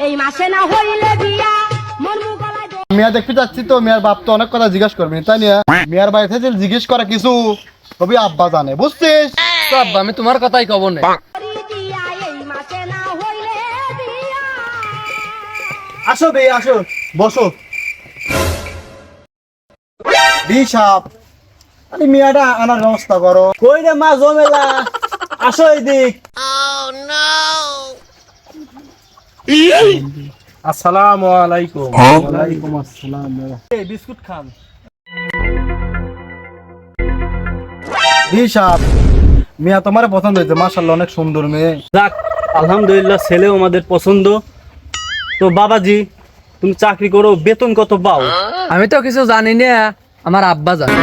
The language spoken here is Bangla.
এই মাসে না হইলে বিয়া মন মুগলায় মিয়া দেখতে যাচ্ছি তো মিয়ার বাপ তো অনেক কথা জিজ্ঞেস করবি তাই না মিয়ার বাড়ি থেকে জিজ্ঞেস করা কিছু তবে আব্বা জানে বুঝছিস তো আব্বা আমি তোমার কথাই কব না। দিয়া এই মাসে না হইলে বিয়া আসো বে আসো বসো বিশাপ আরে মিয়াটা আনার ব্যবস্থা করো কই রে মা জমেলা আসো এদিক আসসালামু আলাইকুম। ওয়ালাইকুম আসসালাম এই বিস্কুট খান বিশাপ মিয়া তোমার পছন্দ হয়েছে মাশাআল্লাহ অনেক সুন্দর মেয়ে যাক আলহামদুলিল্লাহ ছেলেও আমাদের পছন্দ তো বাবাজি তুমি চাকরি করো বেতন কত পাও আমি তো কিছু জানি না, আমার আব্বা জানে।